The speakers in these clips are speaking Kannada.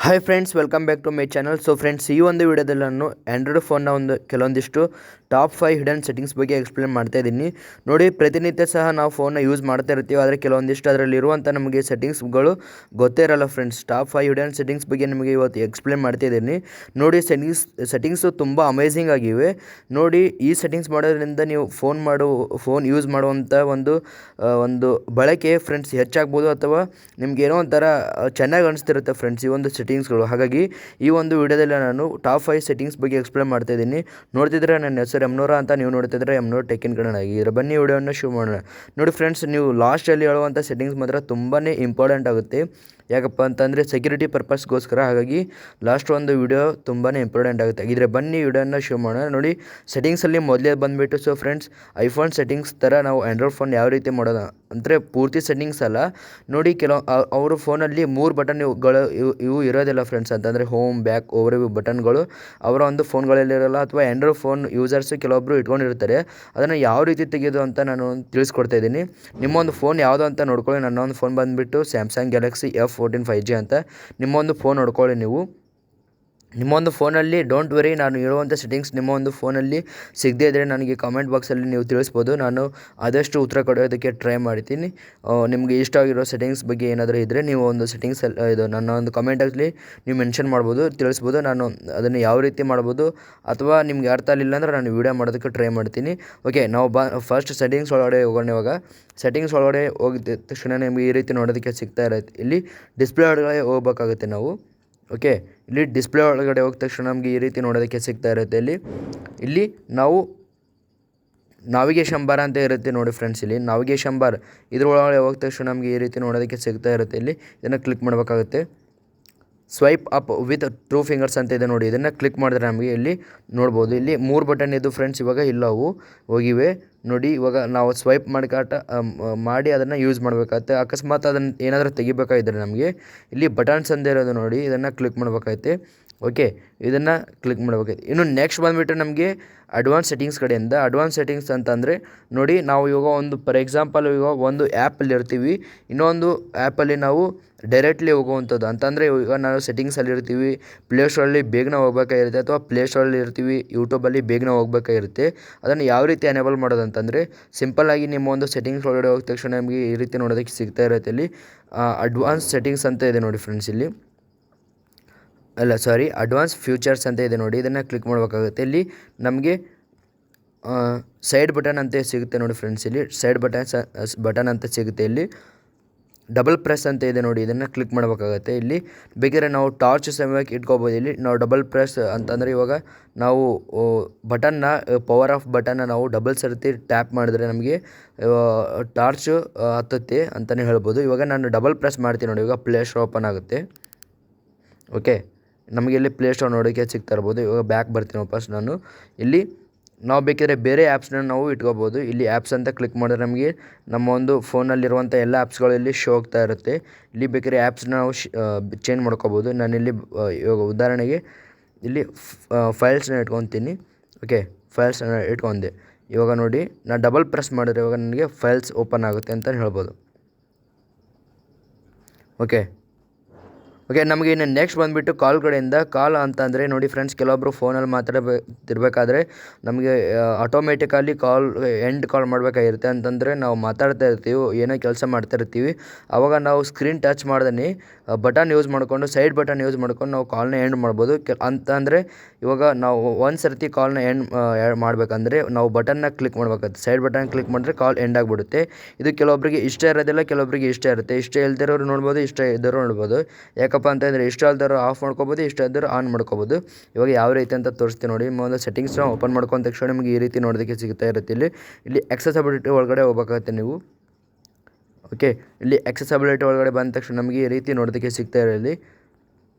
Hi friends, welcome back to my channel. So friends, ಈ ಒಂದು ವಿಡಿಯೋದಲ್ಲಿ ನಾನು ಆ್ಯಂಡ್ರಾಯ್ಡ್ ಫೋನ್ನ ಕೆಲವೊಂದಿಷ್ಟು ಟಾಪ್ 5 ಹಿಡನ್ ಸೆಟ್ಟಿಂಗ್ಸ್ ಬಗ್ಗೆ ಎಕ್ಸ್ಪ್ಲೇನ್ ಮಾಡ್ತಾ ಇದ್ದೀನಿ. ನೋಡಿ, ಪ್ರತಿನಿತ್ಯ ಸಹ ನಾವು ಫೋನ್ನ ಯೂಸ್ ಮಾಡ್ತಾ ಇರ್ತೀವಿ, ಆದರೆ ಕೆಲವೊಂದಿಷ್ಟು ಅದರಲ್ಲಿರುವಂಥ ನಮಗೆ ಸೆಟ್ಟಿಂಗ್ಸ್ಗಳು ಗೊತ್ತೇ ಇರಲ್ಲ ಫ್ರೆಂಡ್ಸ್. ಟಾಪ್ 5 ಹಿಡನ್ ಸೆಟ್ಟಿಂಗ್ಸ್ ಬಗ್ಗೆ ನಿಮಗೆ ಇವತ್ತು ಎಕ್ಸ್ಪ್ಲೇನ್ ಮಾಡ್ತಾ ಇದ್ದೀನಿ. ನೋಡಿ, ಸೆಟ್ಟಿಂಗ್ಸು ತುಂಬ ಅಮೇಝಿಂಗ್ ಆಗಿವೆ. ನೋಡಿ, ಈ ಸೆಟ್ಟಿಂಗ್ಸ್ ಮಾಡೋದ್ರಿಂದ ನೀವು ಫೋನ್ ಯೂಸ್ ಮಾಡುವಂಥ ಒಂದು ಬಳಕೆ ಫ್ರೆಂಡ್ಸ್ ಹೆಚ್ಚಾಗ್ಬೋದು, ಅಥವಾ ನಿಮ್ಗೆ ಏನೋ ಒಂಥರ ಚೆನ್ನಾಗಿ ಅನಿಸ್ತಿರುತ್ತೆ ಫ್ರೆಂಡ್ಸ್ ಈ ಒಂದು ಸೆಟ್ಟಿಂಗ್ಸ್ಗಳು. ಹಾಗಾಗಿ ಈ ಒಂದು ವಿಡಿಯೋದಲ್ಲಿ ನಾನು ಟಾಪ್ 5 ಸೆಟ್ಟಿಂಗ್ಸ್ ಬಗ್ಗೆ ಎಕ್ಸ್ಪ್ಲೇನ್ ಮಾಡ್ತಾ ಇದ್ದೀನಿ. ನೋಡ್ತಿದ್ರೆ ನನ್ನ ಹೆಸರು ಎಮ್ನೂರ ಅಂತ, ನೀವು ನೋಡ್ತಿದ್ರೆ ಎಮ್ನೂರ್ ಟೆಕ್ ಇನ್ ಕನ್ನಡ ಆಗಿದ್ರೆ ಬನ್ನಿ ವಿಡಿಯೋನ ಶುರು ಮಾಡೋಣ. ನೋಡಿ ಫ್ರೆಂಡ್ಸ್, ನೀವು ಲಾಸ್ಟಲ್ಲಿ ಹೇಳುವಂಥ ಸೆಟ್ಟಿಂಗ್ಸ್ ಮಾತ್ರ ತುಂಬಾ ಇಂಪಾರ್ಟೆಂಟ್ ಆಗುತ್ತೆ. ಯಾಕಪ್ಪ ಅಂತಂದರೆ ಸೆಕ್ಯೂರಿಟಿ ಪರ್ಪಸ್ಗೋಸ್ಕರ. ಹಾಗಾಗಿ ಲಾಸ್ಟ್ ಒಂದು ವಿಡಿಯೋ ತುಂಬಾ ಇಂಪಾರ್ಟೆಂಟ್ ಆಗುತ್ತೆ. ಹಾಗಿದ್ರೆ ಬನ್ನಿ ವಿಡಿಯೋನ ಶುರು ಮಾಡೋಣ. ನೋಡಿ, ಸೆಟ್ಟಿಂಗ್ಸಲ್ಲಿ ಮೊದಲೇ ಬಂದುಬಿಟ್ಟು ಸೊ ಫ್ರೆಂಡ್ಸ್, ಐಫೋನ್ ಸೆಟ್ಟಿಂಗ್ಸ್ ಥರ ನಾವು ಆ್ಯಂಡ್ರಾಯ್ಡ್ ಫೋನ್ ಯಾವ ರೀತಿ ಮಾಡೋದು ಅಂದರೆ ಪೂರ್ತಿ ಸೆಟ್ಟಿಂಗ್ಸ್ ಅಲ್ಲ. ನೋಡಿ, ಅವ್ರ ಫೋನಲ್ಲಿ 3 ಬಟನ್ ಇವು ಇರೋದಿಲ್ಲ ಫ್ರೆಂಡ್ಸ್. ಅಂತಂದರೆ ಹೋಮ್, ಬ್ಯಾಕ್, ಓವರ್ ಬಟನ್ಗಳು ಅವರ ಒಂದು ಫೋನ್ಗಳಲ್ಲಿರಲ್ಲ, ಅಥವಾ ಆ್ಯಂಡ್ರಾಯ್ಡ್ ಫೋನ್ ಯೂಸರ್ಸು ಕೆಲವೊಬ್ಬರು ಇಟ್ಕೊಂಡಿರ್ತಾರೆ. ಅದನ್ನು ಯಾವ ರೀತಿ ತೆಗೆಯೋದು ಅಂತ ನಾನು ತಿಳಿಸ್ಕೊಡ್ತಾ ಇದ್ದೀನಿ. ನಿಮ್ಮೊಂದು ಫೋನ್ ಯಾವುದು ಅಂತ ನೋಡ್ಕೊಳ್ಳಿ. ನನ್ನ ಒಂದು ಫೋನ್ ಬಂದುಬಿಟ್ಟು ಸ್ಯಾಮ್ಸಂಗ್ ಗ್ಯಾಲಕ್ಸಿ F14 5G ಅಂತ. ನಿಮ್ಮೊಂದು ಫೋನ್ ನೋಡ್ಕೊಳ್ಳಿ ನೀವು. ನಿಮ್ಮೊಂದು ಫೋನಲ್ಲಿ ಡೋಂಟ್ ವರಿ, ನಾನು ಹೇಳುವಂಥ ಸೆಟ್ಟಿಂಗ್ಸ್ ನಿಮ್ಮ ಒಂದು ಫೋನಲ್ಲಿ ಸಿಗದೇ ಇದ್ದರೆ ನನಗೆ ಕಾಮೆಂಟ್ ಬಾಕ್ಸಲ್ಲಿ ನೀವು ತಿಳಿಸ್ಬೋದು. ನಾನು ಆದಷ್ಟು ಉತ್ತರ ಕೊಡೋದಕ್ಕೆ ಟ್ರೈ ಮಾಡ್ತೀನಿ. ನಿಮಗೆ ಇಷ್ಟ ಆಗಿರೋ ಸೆಟ್ಟಿಂಗ್ಸ್ ಬಗ್ಗೆ ಏನಾದರೂ ಇದ್ದರೆ ನೀವು ಒಂದು ಇದು ನನ್ನ ಒಂದು ಕಾಮೆಂಟಲ್ಲಿ ನೀವು ಮೆನ್ಷನ್ ಮಾಡ್ಬೋದು, ತಿಳಿಸ್ಬೋದು. ನಾನು ಅದನ್ನು ಯಾವ ರೀತಿ ಮಾಡ್ಬೋದು, ಅಥವಾ ನಿಮ್ಗೆ ಅರ್ಥ ಆಗಲಿಲ್ಲ ಅಂದರೆ ನಾನು ವೀಡಿಯೋ ಮಾಡೋದಕ್ಕೆ ಟ್ರೈ ಮಾಡ್ತೀನಿ. ಓಕೆ, ನಾವು ಫಸ್ಟ್ ಸೆಟ್ಟಿಂಗ್ಸ್ ಒಳಗಡೆ ಹೋಗೋಣ. ಇವಾಗ ಸೆಟ್ಟಿಂಗ್ಸ್ ಒಳಗಡೆ ಹೋಗಿದ ತಕ್ಷಣ ನಿಮಗೆ ಈ ರೀತಿ ನೋಡೋದಕ್ಕೆ ಸಿಗ್ತಾ ಇರುತ್ತೆ. ಇಲ್ಲಿ ಡಿಸ್ಪ್ಲೇ ಒಳಗಡೆ ಹೋಗ್ಬೇಕಾಗುತ್ತೆ ನಾವು. ಓಕೆ, ಇಲ್ಲಿ ಡಿಸ್ಪ್ಲೇ ಒಳಗಡೆ ಹೋದ ತಕ್ಷಣ ನಮಗೆ ಈ ರೀತಿ ನೋಡೋದಕ್ಕೆ ಸಿಗ್ತಾ ಇರುತ್ತೆ. ಇಲ್ಲಿ ನಾವು ನಾವಿಗೇಷನ್ ಬಾರ್ ಅಂತ ಇರುತ್ತೆ ನೋಡಿ ಫ್ರೆಂಡ್ಸ್. ಇಲ್ಲಿ ನಾವಿಗೇಷನ್ ಬಾರ್ ಇದ್ರೊಳಗಡೆ ಹೋದ ತಕ್ಷಣ ನಮಗೆ ಈ ರೀತಿ ನೋಡೋದಕ್ಕೆ ಸಿಗ್ತಾ ಇರುತ್ತೆ. ಇಲ್ಲಿ ಇದನ್ನು ಕ್ಲಿಕ್ ಮಾಡಬೇಕಾಗುತ್ತೆ. ಸ್ವೈಪ್ ಅಪ್ ವಿತ್ 2 ಫಿಂಗರ್ಸ್ ಅಂತ ಇದೆ ನೋಡಿ. ಇದನ್ನು ಕ್ಲಿಕ್ ಮಾಡಿದ್ರೆ ನಮಗೆ ಇಲ್ಲಿ ನೋಡ್ಬೋದು. ಇಲ್ಲಿ 3 ಬಟನ್ ಇದ್ದು ಫ್ರೆಂಡ್ಸ್, ಇವಾಗ ಇಲ್ಲ, ಅವು ಹೋಗಿವೆ ನೋಡಿ. ಇವಾಗ ನಾವು ಸ್ವೈಪ್ ಮಾಡಿ ಅದನ್ನು ಯೂಸ್ ಮಾಡಬೇಕಾಗುತ್ತೆ. ಅಕಸ್ಮಾತ್ ಅದನ್ನು ಏನಾದರೂ ತೆಗಿಬೇಕಾಗಿದ್ದರೆ ನಮಗೆ ಇಲ್ಲಿ ಬಟನ್ಸ್ ಅಂತ ಇರೋದು ನೋಡಿ, ಇದನ್ನು ಕ್ಲಿಕ್ ಮಾಡಬೇಕಾಗುತ್ತೆ. ಓಕೆ, ಇದನ್ನು ಕ್ಲಿಕ್ ಮಾಡಬೇಕಾಯ್ತು. ಇನ್ನು ನೆಕ್ಸ್ಟ್ ಬಂದುಬಿಟ್ಟು ನಮಗೆ ಅಡ್ವಾನ್ಸ್ ಸೆಟ್ಟಿಂಗ್ಸ್ ಕಡೆಯಿಂದ. ಅಡ್ವಾನ್ಸ್ ಸೆಟ್ಟಿಂಗ್ಸ್ ಅಂತಂದರೆ ನೋಡಿ, ನಾವು ಇವಾಗ ಫಾರ್ ಎಕ್ಸಾಂಪಲ್ ಇವಾಗ ಒಂದು ಆ್ಯಪಲ್ಲಿ ಇರ್ತೀವಿ, ಇನ್ನೊಂದು ಆ್ಯಪಲ್ಲಿ ನಾವು ಡೈರೆಕ್ಟ್ಲಿ ಹೋಗುವಂಥದ್ದು. ಅಂತಂದರೆ ಈಗ ನಾವು ಸೆಟ್ಟಿಂಗ್ಸಲ್ಲಿ ಇರ್ತೀವಿ, ಪ್ಲೇಸ್ಟೋರಲ್ಲಿ ಬೇಗನೆ ಹೋಗ್ಬೇಕಾಗಿರುತ್ತೆ, ಅಥವಾ ಪ್ಲೇಸ್ಟೋರಲ್ಲಿ ಇರ್ತೀವಿ, ಯೂಟ್ಯೂಬಲ್ಲಿ ಬೇಗನೆ ಹೋಗ್ಬೇಕಾಗಿರುತ್ತೆ. ಅದನ್ನು ಯಾವ ರೀತಿ ಎನೇಬಲ್ ಮಾಡೋದು ಅಂತಂದರೆ, ಸಿಂಪಲ್ಲಾಗಿ ನಿಮ್ಮ ಒಂದು ಸೆಟ್ಟಿಂಗ್ಸ್ ಒಳಗಡೆ ಹೋದ ತಕ್ಷಣ ನಮಗೆ ಈ ರೀತಿ ನೋಡೋದಕ್ಕೆ ಸಿಗ್ತಾ ಇರುತ್ತೆ. ಇಲ್ಲಿ ಅಡ್ವಾನ್ಸ್ ಸೆಟ್ಟಿಂಗ್ಸ್ ಅಂತ ಇದೆ ನೋಡಿ ಫ್ರೆಂಡ್ಸ್. ಇಲ್ಲಿ ಅಡ್ವಾನ್ಸ್ ಫ್ಯೂಚರ್ಸ್ ಅಂತ ಇದೆ ನೋಡಿ. ಇದನ್ನು ಕ್ಲಿಕ್ ಮಾಡಬೇಕಾಗುತ್ತೆ. ಇಲ್ಲಿ ನಮಗೆ ಸೈಡ್ ಬಟನ್ ಅಂತ ಸಿಗುತ್ತೆ ನೋಡಿ ಫ್ರೆಂಡ್ಸ್. ಇಲ್ಲಿ ಸೈಡ್ ಬಟನ್ ಅಂತ ಸಿಗುತ್ತೆ. ಇಲ್ಲಿ ಡಬಲ್ ಪ್ರೆಸ್ ಅಂತ ಇದೆ ನೋಡಿ, ಇದನ್ನು ಕ್ಲಿಕ್ ಮಾಡಬೇಕಾಗುತ್ತೆ. ಇಲ್ಲಿ ಬೇಕಿದ್ರೆ ನಾವು ಟಾರ್ಚ್ ಸಮಯಕ್ಕೆ ಇಟ್ಕೋಬೋದು. ಇಲ್ಲಿ ನಾವು ಡಬಲ್ ಪ್ರೆಸ್ ಅಂತಂದರೆ ಇವಾಗ ನಾವು ಬಟನ್ನ ಪವರ್ ಆಫ್ ಬಟನ್ನ ನಾವು ಡಬಲ್ ಸರ್ತಿ ಟ್ಯಾಪ್ ಮಾಡಿದ್ರೆ ನಮಗೆ ಟಾರ್ಚು ಹತ್ತುತ್ತೆ ಅಂತಲೇ ಹೇಳ್ಬೋದು. ಇವಾಗ ನಾನು ಡಬಲ್ ಪ್ರೆಸ್ ಮಾಡ್ತೀನಿ ನೋಡಿ, ಇವಾಗ ಪ್ಲೇ ಸ್ಟೋರ್ ಓಪನ್ ಆಗುತ್ತೆ. ಓಕೆ, ನಮಗೆ ಇಲ್ಲಿ ಪ್ಲೇ ಸ್ಟೋರ್ ನೋಡೋಕ್ಕೆ ಸಿಗ್ತಾ ಇರ್ಬೋದು. ಇವಾಗ ಬ್ಯಾಕ್ ಬರ್ತೀನಿ ವಾಪಸ್ ನಾನು. ಇಲ್ಲಿ ನಾವು ಬೇಕಿದ್ರೆ ಬೇರೆ ಆ್ಯಪ್ಸ್ನ ನಾವು ಇಟ್ಕೋಬೋದು. ಇಲ್ಲಿ ಆ್ಯಪ್ಸ್ ಅಂತ ಕ್ಲಿಕ್ ಮಾಡಿದ್ರೆ ನಮಗೆ ನಮ್ಮ ಒಂದು ಫೋನಲ್ಲಿರುವಂಥ ಎಲ್ಲ ಆ್ಯಪ್ಸ್ಗಳು ಇಲ್ಲಿ ಶೋ ಆಗ್ತಾ ಇರುತ್ತೆ. ಇಲ್ಲಿ ಬೇಕಿದ್ರೆ ಆ್ಯಪ್ಸ್ನ ನಾವು ಚೇಂಜ್ ಮಾಡ್ಕೋಬೋದು. ನಾನಿಲ್ಲಿ ಇವಾಗ ಉದಾಹರಣೆಗೆ ಇಲ್ಲಿ ಫೈಲ್ಸ್ನ ಇಟ್ಕೊತೀನಿ. ಓಕೆ, ಫೈಲ್ಸ್ನ ಇಟ್ಕೊಂಡೆ. ಇವಾಗ ನೋಡಿ, ನಾನು ಡಬಲ್ ಪ್ರೆಸ್ ಮಾಡಿದ್ರೆ ಇವಾಗ ನನಗೆ ಫೈಲ್ಸ್ ಓಪನ್ ಆಗುತ್ತೆ ಅಂತ ಹೇಳ್ಬೋದು. ಓಕೆ, ನಮಗೆ ಇನ್ನು ನೆಕ್ಸ್ಟ್ ಬಂದುಬಿಟ್ಟು ಕಾಲ್ ಕಡೆಯಿಂದ. ಕಾಲ್ ಅಂತಂದರೆ ನೋಡಿ ಫ್ರೆಂಡ್ಸ್, ಕೆಲವೊಬ್ಬರು ಫೋನಲ್ಲಿ ಮಾತಾಡ್ತಿರ್ಬೇಕಾದ್ರೆ ನಮಗೆ ಆಟೋಮೆಟಿಕಲಿ ಎಂಡ್ ಕಾಲ್ ಮಾಡಬೇಕಾಗಿರುತ್ತೆ. ಅಂತಂದರೆ ನಾವು ಮಾತಾಡ್ತಾ ಇರ್ತೀವಿ, ಏನೋ ಕೆಲಸ ಮಾಡ್ತಾ ಇರ್ತೀವಿ, ಆವಾಗ ನಾವು ಸ್ಕ್ರೀನ್ ಟಚ್ ಮಾಡ್ದೇ ಬಟನ್ ಯೂಸ್ ಮಾಡಿಕೊಂಡು, ಸೈಡ್ ಬಟನ್ ಯೂಸ್ ಮಾಡ್ಕೊಂಡು ನಾವು ಕಾಲ್ನ ಎಂಡ್ ಮಾಡ್ಬೋದು. ಅಂತಂದರೆ ಇವಾಗ ನಾವು ಒಂದು ಸರ್ತಿ ಕಾಲ್ನ ಎಂಡ್ ಮಾಡಬೇಕಂದ್ರೆ ನಾವು ಬಟನ್ನ ಕ್ಲಿಕ್ ಮಾಡಬೇಕಾಗುತ್ತೆ. ಸೈಡ್ ಬಟನ್ ಕ್ಲಿಕ್ ಮಾಡಿದ್ರೆ ಕಾಲ್ ಎಂಡ್ ಆಗಿಬಿಡುತ್ತೆ. ಇದು ಕೆಲವೊಬ್ಬರಿಗೆ ಇಷ್ಟ ಇರೋದಿಲ್ಲ, ಕೆಲವೊಬ್ಬರಿಗೆ ಇಷ್ಟ ಇರುತ್ತೆ. ಇಷ್ಟ ಇಲ್ದಿರೋರು ನೋಡ್ಬೋದು, ಇಷ್ಟ ಇದ್ದವರು ನೋಡ್ಬೋದು. ಯಾಕಪ್ಪ ಅಂತಂದರೆ ಇಷ್ಟ ಇಲ್ದಿರೋ ಆಫ್ ಮಾಡ್ಕೋಬೋದು, ಇಷ್ಟ ಇದ್ದರೂ ಆನ್ ಮಾಡ್ಕೋಬೋದು. ಇವಾಗ ಯಾವ ರೀತಿ ಅಂತ ತೋರಿಸ್ತೀನಿ ನೋಡಿ. ಒಂದು ಸೆಟ್ಟಿಂಗ್ಸ್ನ ಓಪನ್ ಮಾಡ್ಕೊಂಡ ತಕ್ಷಣ ನಿಮಗೆ ಈ ರೀತಿ ನೋಡೋದಕ್ಕೆ ಸಿಗ್ತಾ ಇರುತ್ತೆ. ಇಲ್ಲಿ ಆಕ್ಸೆಸಬಿಲಿಟಿ ಒಳಗಡೆ ಹೋಗ್ಬೇಕಾಗುತ್ತೆ ನೀವು. ಓಕೆ, ಇಲ್ಲಿ ಆಕ್ಸೆಸಬಿಲಿಟಿ ಒಳಗಡೆ ಬಂದ ತಕ್ಷಣ ನಮಗೆ ಈ ರೀತಿ ನೋಡೋದಕ್ಕೆ ಸಿಗ್ತಾ ಇರೋದು.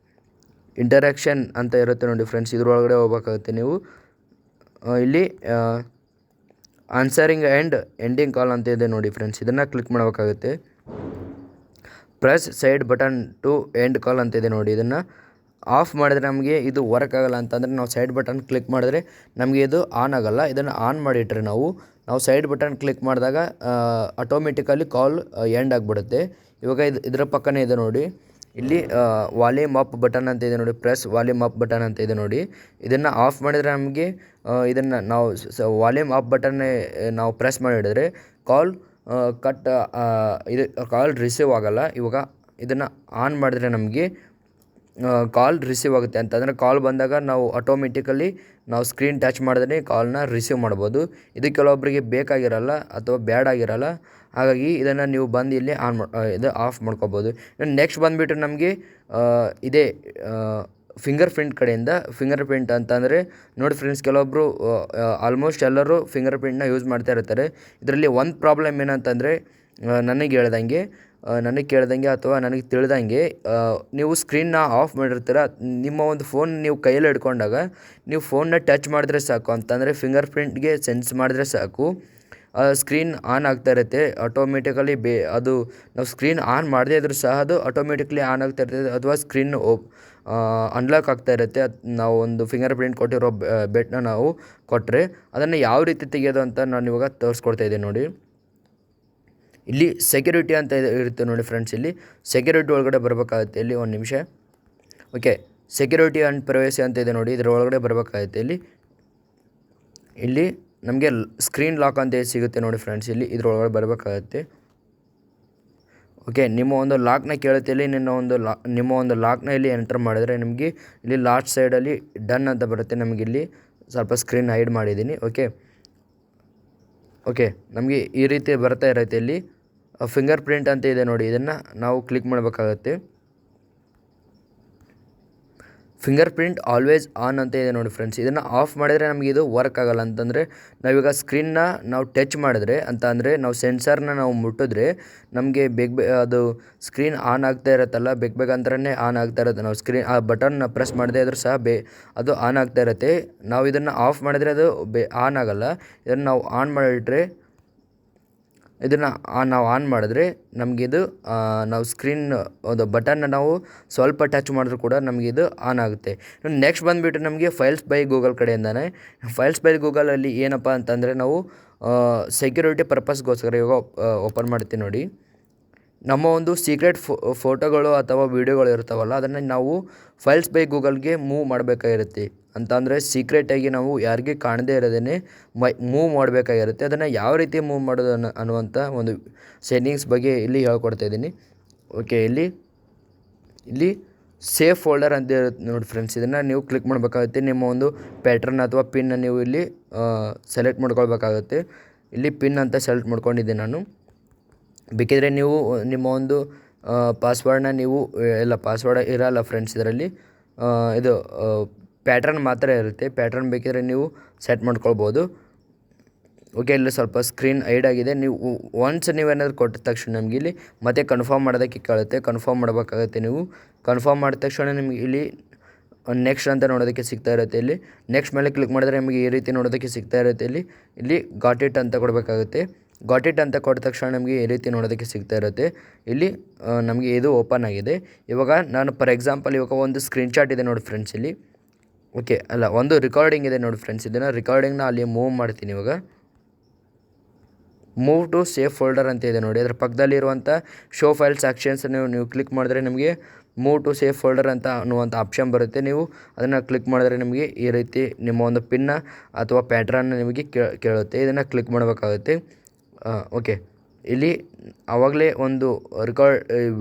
ಇಂಟರಾಕ್ಷನ್ ಅಂತ ಇರುತ್ತೆ ನೋಡಿ ಫ್ರೆಂಡ್ಸ್, ಇದ್ರೊಳಗಡೆ ಹೋಗ್ಬೇಕಾಗುತ್ತೆ ನೀವು. ಇಲ್ಲಿ ಆನ್ಸರಿಂಗ್ ಆ್ಯಂಡ್ ಎಂಡಿಂಗ್ ಕಾಲ್ ಅಂತ ಇದೆ ನೋಡಿ ಫ್ರೆಂಡ್ಸ್, ಇದನ್ನು ಕ್ಲಿಕ್ ಮಾಡಬೇಕಾಗುತ್ತೆ. Press side button to end call ಅಂತಿದೆ ನೋಡಿ. ಇದನ್ನು ಆಫ್ ಮಾಡಿದ್ರೆ ನಮಗೆ ಇದು ವರ್ಕ್ ಆಗೋಲ್ಲ. ಅಂತಂದರೆ ನಾವು ಸೈಡ್ ಬಟನ್ ಕ್ಲಿಕ್ ಮಾಡಿದ್ರೆ ನಮಗೆ ಇದು ಆನ್ ಆಗೋಲ್ಲ. ಇದನ್ನು ಆನ್ ಮಾಡಿಟ್ರೆ ನಾವು ಸೈಡ್ ಬಟನ್ ಕ್ಲಿಕ್ ಮಾಡಿದಾಗ ಆಟೋಮೆಟಿಕಲಿ ಕಾಲ್ ಎಂಡ್ ಆಗಿಬಿಡುತ್ತೆ. ಇವಾಗ ಇದರ ಪಕ್ಕನೇ ಇದೆ ನೋಡಿ, ಇಲ್ಲಿ ವಾಲ್ಯೂಮ್ ಅಪ್ ಬಟನ್ ಅಂತ ಇದೆ ನೋಡಿ, ಪ್ರೆಸ್ ವಾಲ್ಯೂಮ್ ಅಪ್ ಬಟನ್ ಅಂತ ಇದೆ ನೋಡಿ. ಇದನ್ನು ಆಫ್ ಮಾಡಿದರೆ ನಮಗೆ ಇದನ್ನು ನಾವು ವಾಲ್ಯೂಮ್ ಅಪ್ ಬಟನ್ ನಾವು ಪ್ರೆಸ್ ಮಾಡಿ ಹಿಡಿದ್ರೆ ಕಾಲ್ ಕಟ್ ಇದು ಕಾಲ್ ರಿಸೀವ್ ಆಗೋಲ್ಲ. ಇವಾಗ ಇದನ್ನು ಆನ್ ಮಾಡಿದ್ರೆ ನಮಗೆ ಕಾಲ್ ರಿಸೀವ್ ಆಗುತ್ತೆ. ಅಂತಂದರೆ ಕಾಲ್ ಬಂದಾಗ ನಾವು ಆಟೋಮೆಟಿಕಲಿ ನಾವು ಸ್ಕ್ರೀನ್ ಟಚ್ ಮಾಡಿದ್ರೆ ಕಾಲ್ನ ರಿಸೀವ್ ಮಾಡ್ಬೋದು. ಇದು ಕೆಲವೊಬ್ಬರಿಗೆ ಬೇಕಾಗಿರಲ್ಲ ಅಥವಾ ಬ್ಯಾಡ್ ಆಗಿರಲ್ಲ. ಹಾಗಾಗಿ ಇದನ್ನು ನೀವು ಬಂದು ಇಲ್ಲಿ ಇದು ಆಫ್ ಮಾಡ್ಕೋಬೋದು. ನೆಕ್ಸ್ಟ್ ಬಂದುಬಿಟ್ಟು ನಮಗೆ ಇದೇ ಫಿಂಗರ್ ಪ್ರಿಂಟ್ ಕಡೆಯಿಂದ ಫಿಂಗರ್ ಪ್ರಿಂಟ್ ಅಂತಂದರೆ ನೋಡಿ ಫ್ರೆಂಡ್ಸ್, ಕೆಲವೊಬ್ಬರು ಆಲ್ಮೋಸ್ಟ್ ಎಲ್ಲರೂ ಫಿಂಗರ್ ಪ್ರಿಂಟ್ನ ಯೂಸ್ ಮಾಡ್ತಾ ಇರ್ತಾರೆ. ಇದರಲ್ಲಿ ಒಂದು ಪ್ರಾಬ್ಲಮ್ ಏನಂತಂದರೆ ನನಗೆ ಕೇಳ್ದಂಗೆ ಅಥವಾ ನನಗೆ ತಿಳಿದಂಗೆ ನೀವು ಸ್ಕ್ರೀನ್ನ ಆಫ್ ಮಾಡಿರ್ತೀರ. ನಿಮ್ಮ ಒಂದು ಫೋನ್ ನೀವು ಕೈಯಲ್ಲಿ ಹಿಡ್ಕೊಂಡಾಗ ನೀವು ಫೋನ್ನ ಟಚ್ ಮಾಡಿದ್ರೆ ಸಾಕು, ಅಂತಂದರೆ ಫಿಂಗರ್ ಪ್ರಿಂಟ್ಗೆ ಸೆನ್ಸ್ ಮಾಡಿದ್ರೆ ಸಾಕು, ಸ್ಕ್ರೀನ್ ಆನ್ ಆಗ್ತಾ ಇರುತ್ತೆ ಆಟೋಮೆಟಿಕಲಿ. ಅದು ನಾವು ಸ್ಕ್ರೀನ್ ಆನ್ ಮಾಡದೇ ಇದ್ರೂ ಸಹ ಅದು ಆಟೋಮೆಟಿಕ್ಲಿ ಆನ್ ಆಗ್ತಾ ಇರ್ತದೆ, ಅಥವಾ ಸ್ಕ್ರೀನ್ ಅನ್ಲಾಕ್ ಆಗ್ತಾ ಇರುತ್ತೆ. ನಾವು ಒಂದು ಫಿಂಗರ್ ಪ್ರಿಂಟ್ ಕೊಟ್ಟಿರೋ ಬೆಟ್ನ ನಾವು ಕೊಟ್ಟರೆ ಅದನ್ನು ಯಾವ ರೀತಿ ತೆಗೆಯೋದು ಅಂತ ನಾನು ಇವಾಗ ತೋರಿಸ್ಕೊಡ್ತಾ ಇದ್ದೀನಿ ನೋಡಿ. ಇಲ್ಲಿ ಸೆಕ್ಯೂರಿಟಿ ಅಂತ ಇರುತ್ತೆ ನೋಡಿ ಫ್ರೆಂಡ್ಸ್. ಇಲ್ಲಿ ಸೆಕ್ಯೂರಿಟಿ ಒಳಗಡೆ ಬರಬೇಕಾಗುತ್ತೆ. ಇಲ್ಲಿ ಒಂದು ನಿಮಿಷ. ಓಕೆ, ಸೆಕ್ಯೂರಿಟಿ ಆ್ಯಂಡ್ ಪ್ರೈವಸಿ ಅಂತ ಇದೆ ನೋಡಿ, ಇದರ ಒಳಗಡೆ ಬರಬೇಕಾಗುತ್ತೆ. ಇಲ್ಲಿ ನಮಗೆ ಸ್ಕ್ರೀನ್ ಲಾಕ್ ಅಂತ ಸಿಗುತ್ತೆ ನೋಡಿ ಫ್ರೆಂಡ್ಸ್. ಇಲ್ಲಿ ಇದ್ರೊಳಗಡೆ ಬರಬೇಕಾಗುತ್ತೆ. ಓಕೆ, ನಿಮ್ಮ ಒಂದು ಲಾಕ್ನ ಕೇಳುತ್ತೆ. ಇಲ್ಲಿ ನಿಮ್ಮ ಒಂದು ಲಾಕ್ನ ಇಲ್ಲಿ ಎಂಟರ್ ಮಾಡಿದರೆ ನಿಮಗೆ ಇಲ್ಲಿ ಲಾಸ್ಟ್ ಸೈಡಲ್ಲಿ ಡನ್ ಅಂತ ಬರುತ್ತೆ. ನಮಗೆ ಇಲ್ಲಿ ಸ್ವಲ್ಪ ಸ್ಕ್ರೀನ್ ಹೈಡ್ ಮಾಡಿದ್ದೀನಿ. ಓಕೆ, ನಮಗೆ ಈ ರೀತಿ ಬರ್ತಾ ಇರುತ್ತೆ. ಇಲ್ಲಿ ಫಿಂಗರ್ ಪ್ರಿಂಟ್ ಅಂತ ಇದೆ ನೋಡಿ, ಇದನ್ನು ನಾವು ಕ್ಲಿಕ್ ಮಾಡಬೇಕಾಗುತ್ತೆ. ಫಿಂಗರ್ ಪ್ರಿಂಟ್ ಆಲ್ವೇಸ್ ಆನ್ ಅಂತ ಇದೆ ನೋಡಿ ಫ್ರೆಂಡ್ಸ್. ಇದನ್ನು ಆಫ್ ಮಾಡಿದರೆ ನಮಗೆ ಇದು ವರ್ಕ್ ಆಗೋಲ್ಲ. ಅಂತಂದರೆ ನಾವೀಗ ಸ್ಕ್ರೀನ್ನ ನಾವು ಟಚ್ ಮಾಡಿದ್ರೆ ಅಂತ ಅಂದರೆ ನಾವು ಸೆನ್ಸರ್ನ ನಾವು ಮುಟ್ಟಿದ್ರೆ ನಮಗೆ ಅದು ಸ್ಕ್ರೀನ್ ಆನ್ ಆಗ್ತಾ ಇರುತ್ತಲ್ಲ, ಬೇಕಂದ್ರೆ ಆನ್ ಆಗ್ತಾ ಇರುತ್ತೆ. ನಾವು ಸ್ಕ್ರೀನ್ ಆ ಬಟನ್ನ ಪ್ರೆಸ್ ಮಾಡದೇ ಇದ್ರೂ ಸಹ ಅದು ಆನ್ ಆಗ್ತಾ ಇರುತ್ತೆ. ನಾವು ಇದನ್ನು ಆಫ್ ಮಾಡಿದರೆ ಅದು ಆನ್ ಆಗೋಲ್ಲ. ಇದನ್ನು ನಾವು ಆನ್ ಮಾಡಿಟ್ರೆ ನಾವು ಆನ್ ಮಾಡಿದ್ರೆ ನಮಗಿದು ನಾವು ಸ್ಕ್ರೀನ್ ಒಂದು ಬಟನ್ನ ನಾವು ಸ್ವಲ್ಪ ಟಚ್ ಮಾಡಿದ್ರು ಕೂಡ ನಮಗಿದು ಆನ್ ಆಗುತ್ತೆ. ನೆಕ್ಸ್ಟ್ ಬಂದುಬಿಟ್ಟು ನಮಗೆ ಫೈಲ್ಸ್ ಬೈ ಗೂಗಲ್ ಕಡೆಯಿಂದನೇ. ಫೈಲ್ಸ್ ಬೈ ಗೂಗಲಲ್ಲಿ ಏನಪ್ಪ ಅಂತಂದರೆ ನಾವು ಸೆಕ್ಯೂರಿಟಿ ಪರ್ಪಸ್ಗೋಸ್ಕರ ಇವಾಗ ಓಪನ್ ಮಾಡ್ತೀವಿ ನೋಡಿ. ನಮ್ಮ ಒಂದು ಸೀಕ್ರೆಟ್ ಫೋಟೋಗಳು ಅಥವಾ ವೀಡಿಯೋಗಳು ಇರ್ತಾವಲ್ಲ, ಅದನ್ನು ನಾವು ಫೈಲ್ಸ್ ಬೈ ಗೂಗಲ್ಗೆ ಮೂವ್ ಮಾಡಬೇಕಾಗಿರುತ್ತೆ. ಅಂತಂದರೆ ಸೀಕ್ರೆಟಾಗಿ ನಾವು ಯಾರಿಗೆ ಕಾಣದೇ ಇರೋದೇ ಮೂವ್ ಮಾಡಬೇಕಾಗಿರುತ್ತೆ. ಅದನ್ನು ಯಾವ ರೀತಿ ಮೂವ್ ಮಾಡೋದು ಅನ್ನುವಂಥ ಒಂದು ಸೆಟ್ಟಿಂಗ್ಸ್ ಬಗ್ಗೆ ಇಲ್ಲಿ ಹೇಳ್ಕೊಡ್ತಾಯಿದ್ದೀನಿ. ಓಕೆ, ಇಲ್ಲಿ ಸೇಫ್ ಫೋಲ್ಡರ್ ಅಂತ ಇರುತ್ತೆ ನೋಡಿ ಫ್ರೆಂಡ್ಸ್. ಇದನ್ನು ನೀವು ಕ್ಲಿಕ್ ಮಾಡಬೇಕಾಗುತ್ತೆ. ನಿಮ್ಮ ಒಂದು ಪ್ಯಾಟ್ರನ್ ಅಥವಾ ಪಿನ್ನ ನೀವು ಇಲ್ಲಿ ಸೆಲೆಕ್ಟ್ ಮಾಡ್ಕೊಳ್ಬೇಕಾಗುತ್ತೆ. ಇಲ್ಲಿ ಪಿನ್ ಅಂತ ಸೆಲೆಕ್ಟ್ ಮಾಡ್ಕೊಂಡಿದ್ದೀನಿ ನಾನು. ಬೇಕಿದ್ರೆ ನೀವು ನಿಮ್ಮ ಒಂದು ಪಾಸ್ವರ್ಡ್ನ ನೀವು ಪಾಸ್ವರ್ಡ್ ಇರೋಲ್ಲ ಫ್ರೆಂಡ್ಸ್. ಇದರಲ್ಲಿ ಇದು ಪ್ಯಾಟ್ರನ್ ಮಾತ್ರ ಇರುತ್ತೆ. ಪ್ಯಾಟ್ರನ್ ಬೇಕಿದ್ರೆ ನೀವು ಸೆಟ್ ಮಾಡ್ಕೊಳ್ಬೋದು. ಓಕೆ, ಇಲ್ಲಿ ಸ್ವಲ್ಪ ಸ್ಕ್ರೀನ್ ಹೈಡ್ ಆಗಿದೆ. ನೀವೇನಾದರೂ ಕೊಟ್ಟ ತಕ್ಷಣ ನಮಗೆ ಇಲ್ಲಿ ಮತ್ತೆ ಕನ್ಫರ್ಮ್ ಮಾಡೋದಕ್ಕೆ ಕೇಳುತ್ತೆ. ಕನ್ಫರ್ಮ್ ಮಾಡಬೇಕಾಗುತ್ತೆ. ನೀವು ಕನ್ಫರ್ಮ್ ಮಾಡಿದ ತಕ್ಷಣ ನಿಮಗೆ ಇಲ್ಲಿ ನೆಕ್ಸ್ಟ್ ಅಂತ ನೋಡೋದಕ್ಕೆ ಸಿಗ್ತಾ ಇರುತ್ತೆ. ಇಲ್ಲಿ ನೆಕ್ಸ್ಟ್ ಮೇಲೆ ಕ್ಲಿಕ್ ಮಾಡಿದ್ರೆ ನಿಮಗೆ ಈ ರೀತಿ ನೋಡೋದಕ್ಕೆ ಸಿಗ್ತಾ ಇರುತ್ತೆ. ಇಲ್ಲಿ ಗಾಟ್ ಇಟ್ ಅಂತ ಕೊಡಬೇಕಾಗುತ್ತೆ. ಗಾಟ್ ಇಟ್ ಅಂತ ಕೊಟ್ಟ ತಕ್ಷಣ ನಮಗೆ ಈ ರೀತಿ ನೋಡೋದಕ್ಕೆ ಸಿಗ್ತಾ ಇರುತ್ತೆ. ಇಲ್ಲಿ ನಮಗೆ ಇದು ಓಪನ್ ಆಗಿದೆ. ಇವಾಗ ನಾನು ಫಾರ್ ಎಕ್ಸಾಂಪಲ್ ಇವಾಗ ಒಂದು ಸ್ಕ್ರೀನ್ಶಾಟ್ ಇದೆ ನೋಡಿ ಫ್ರೆಂಡ್ಸ್. ಇಲ್ಲಿ ಒಂದು ರಿಕಾರ್ಡಿಂಗ್ ಇದೆ ನೋಡಿ ಫ್ರೆಂಡ್ಸ್. ಇದನ್ನು ರಿಕಾರ್ಡಿಂಗ್ನ ಅಲ್ಲಿ ಮೂವ್ ಮಾಡ್ತೀನಿ. ಇವಾಗ ಮೂವ್ ಟು ಸೇಫ್ ಫೋಲ್ಡರ್ ಅಂತ ಇದೆ ನೋಡಿ. ಅದರ ಪಕ್ಕದಲ್ಲಿರುವಂಥ ಶೋ ಫೈಲ್ಸ್ ಆಕ್ಷನ್ಸ್ ನೀವು ಕ್ಲಿಕ್ ಮಾಡಿದ್ರೆ ನಿಮಗೆ ಮೂವ್ ಟು ಸೇಫ್ ಫೋಲ್ಡರ್ ಅಂತ ಅನ್ನುವಂಥ ಆಪ್ಷನ್ ಬರುತ್ತೆ. ನೀವು ಅದನ್ನು ಕ್ಲಿಕ್ ಮಾಡಿದ್ರೆ ನಿಮಗೆ ಈ ರೀತಿ ನಿಮ್ಮ ಒಂದು ಪಿನ್ನ ಅಥವಾ ಪ್ಯಾಟ್ರನ್ನ ನಿಮಗೆ ಕೇಳುತ್ತೆ. ಇದನ್ನು ಕ್ಲಿಕ್ ಮಾಡಬೇಕಾಗುತ್ತೆ. ಓಕೆ, ಇಲ್ಲಿ ಆವಾಗಲೇ ಒಂದು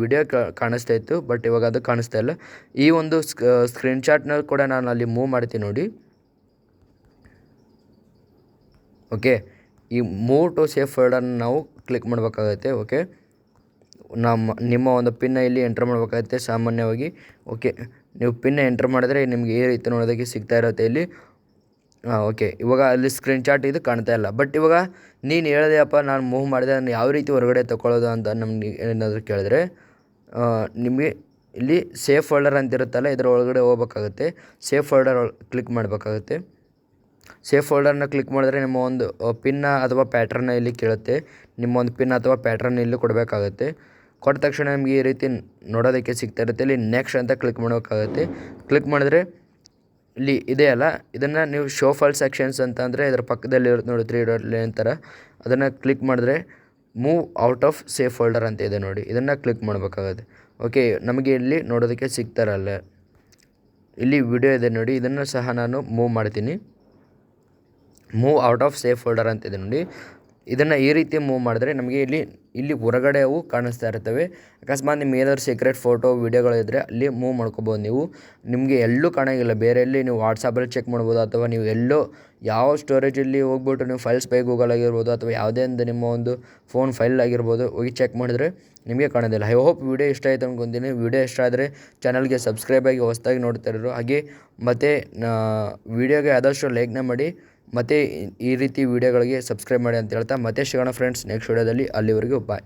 ವಿಡಿಯೋ ಕಾಣಿಸ್ತಾ ಇತ್ತು, ಬಟ್ ಇವಾಗ ಅದು ಕಾಣಿಸ್ತಾ ಇಲ್ಲ. ಈ ಒಂದು ಸ್ಕ್ರೀನ್ಶಾಟ್ನ ಕೂಡ ನಾನು ಅಲ್ಲಿ ಮೂವ್ ಮಾಡ್ತೀನಿ ನೋಡಿ. ಓಕೆ, ಈ ಮೂವ್ ಟು ಸೇಫ್ ಫೋಲ್ಡರ್ನ ನಾವು ಕ್ಲಿಕ್ ಮಾಡಬೇಕಾಗುತ್ತೆ. ಓಕೆ, ನಿಮ್ಮ ಒಂದು ಪಿನ್ನ ಇಲ್ಲಿ ಎಂಟರ್ ಮಾಡಬೇಕಾಗುತ್ತೆ ಸಾಮಾನ್ಯವಾಗಿ. ಓಕೆ, ನೀವು ಪಿನ್ನ ಎಂಟರ್ ಮಾಡಿದ್ರೆ ನಿಮಗೆ ಈ ರೀತಿ ನೋಡೋದಕ್ಕೆ ಸಿಗ್ತಾ ಇರುತ್ತೆ ಇಲ್ಲಿ. ಓಕೆ, ಇವಾಗ ಅಲ್ಲಿ ಸ್ಕ್ರೀನ್ಶಾಟ್ ಇದು ಕಾಣ್ತಾ ಇಲ್ಲ. ಬಟ್ ಇವಾಗ ನೀನು ಹೇಳಿದೆಯಪ್ಪ ನಾನು ಮೂವ್ ಮಾಡಿದೆ, ನಾನು ಯಾವ ರೀತಿ ಹೊರಗಡೆ ತೊಗೊಳ್ಳೋದು ಅಂತ ನಮ್ಗೆ ಏನಾದರೂ ಕೇಳಿದ್ರೆ ನಿಮಗೆ ಇಲ್ಲಿ ಸೇಫ್ ಫೋಲ್ಡರ್ ಅಂತ ಇರುತ್ತಲ್ಲ, ಇದರ ಒಳಗಡೆ ಹೋಗ್ಬೇಕಾಗುತ್ತೆ. ಸೇಫ್ ಫೋಲ್ಡರ್ ಕ್ಲಿಕ್ ಮಾಡಬೇಕಾಗುತ್ತೆ. ಸೇಫ್ ಫೋಲ್ಡರ್ನ ಕ್ಲಿಕ್ ಮಾಡಿದ್ರೆ ನಿಮ್ಮ ಒಂದು ಪಿನ್ನ ಅಥವಾ ಪ್ಯಾಟ್ರನ್ನ ಇಲ್ಲಿ ಕೇಳುತ್ತೆ. ನಿಮ್ಮ ಒಂದು ಪಿನ್ ಅಥವಾ ಪ್ಯಾಟ್ರನ್ ಇಲ್ಲಿ ಕೊಡಬೇಕಾಗುತ್ತೆ. ಕೊಟ್ಟ ತಕ್ಷಣ ನಿಮಗೆ ಈ ರೀತಿ ನೋಡೋದಕ್ಕೆ ಸಿಗ್ತಾ ಇರುತ್ತೆ. ಇಲ್ಲಿ ನೆಕ್ಸ್ಟ್ ಅಂತ ಕ್ಲಿಕ್ ಮಾಡಬೇಕಾಗುತ್ತೆ. ಕ್ಲಿಕ್ ಮಾಡಿದ್ರೆ ಇಲ್ಲಿ ಇದೆಯಲ್ಲ, ಇದನ್ನು ನೀವು ಶೋ ಫೈಲ್ ಸೆಕ್ಷನ್ಸ್ ಅಂತ ಅಂದರೆ ಇದರ ಪಕ್ಕದಲ್ಲಿ ಇರುತ್ತೆ ನೋಡಿ 3 ಡಾಟ್ ಲೈನ್ ಥರ. ಅದನ್ನು ಕ್ಲಿಕ್ ಮಾಡಿದ್ರೆ move out of safe folder ಅಂತ ಇದೆ ನೋಡಿ. ಇದನ್ನು ಕ್ಲಿಕ್ ಮಾಡಬೇಕಾಗುತ್ತೆ. ಓಕೆ, ನಮಗೆ ಇಲ್ಲಿ ನೋಡೋದಕ್ಕೆ ಸಿಗ್ತಾರಲ್ಲ, ಇಲ್ಲಿ ವಿಡಿಯೋ ಇದೆ ನೋಡಿ, ಇದನ್ನು ಸಹ ನಾನು ಮೂವ್ ಮಾಡ್ತೀನಿ. Move out of safe folder ಅಂತಿದೆ ನೋಡಿ. ಇದನ್ನು ಈ ರೀತಿ ಮೂವ್ ಮಾಡಿದ್ರೆ ನಮಗೆ ಇಲ್ಲಿ ಹೊರಗಡೆ ಅವು ಕಾಣಿಸ್ತಾ ಇರ್ತವೆ. ಅಕಸ್ಮಾತ್ ನಿಮ್ಗೆ ಏನಾದರೂ ಸೀಕ್ರೆಟ್ ಫೋಟೋ ವೀಡಿಯೋಗಳಿದ್ದರೆ ಅಲ್ಲಿ ಮೂವ್ ಮಾಡ್ಕೋಬೋದು ನೀವು. ನಿಮಗೆ ಎಲ್ಲೂ ಕಾಣೋಂಗಿಲ್ಲ, ಬೇರೆ ಎಲ್ಲಿ ನೀವು ವಾಟ್ಸಾಪಲ್ಲಿ ಚೆಕ್ ಮಾಡ್ಬೋದು, ಅಥವಾ ನೀವು ಎಲ್ಲೋ ಯಾವ ಸ್ಟೋರೇಜಲ್ಲಿ ಹೋಗ್ಬಿಟ್ಟು ನೀವು ಫೈಲ್ಸ್ ಬೈ ಗೂಗಲ್ ಆಗಿರ್ಬೋದು, ಅಥವಾ ಯಾವುದೇ ಒಂದು ನಿಮ್ಮ ಒಂದು ಫೋನ್ ಫೈಲ್ ಆಗಿರ್ಬೋದು, ಹೋಗಿ ಚೆಕ್ ಮಾಡಿದ್ರೆ ನಿಮಗೆ ಕಾಣೋದಿಲ್ಲ. ಐ ಹೋಪ್ ವಿಡಿಯೋ ಇಷ್ಟ ಆಯಿತು ಅಂದ್ಕೊತೀನಿ. ವಿಡಿಯೋ ಇಷ್ಟ ಆದರೆ ಚಾನಲ್ಗೆ ಸಬ್ಸ್ಕ್ರೈಬ್ ಆಗಿ ಹೊಸದಾಗಿ ನೋಡ್ತಾ ಇರೋರು ಹಾಗೆ, ಮತ್ತು ವಿಡಿಯೋಗೆ ಆದಷ್ಟು ಲೈಕ್ನ ಮಾಡಿ, ಮತ್ತು ಈ ರೀತಿ ವೀಡಿಯೋಗಳಿಗೆ ಸಬ್ಸ್ಕ್ರೈಬ್ ಮಾಡಿ ಅಂತ ಹೇಳ್ತಾ ಮತ್ತೆ ಸಿಗೋಣ ಫ್ರೆಂಡ್ಸ್ ನೆಕ್ಸ್ಟ್ ವೀಡಿಯೋದಲ್ಲಿ. ಅಲ್ಲಿವರೆಗೂ ಬಾಯ್.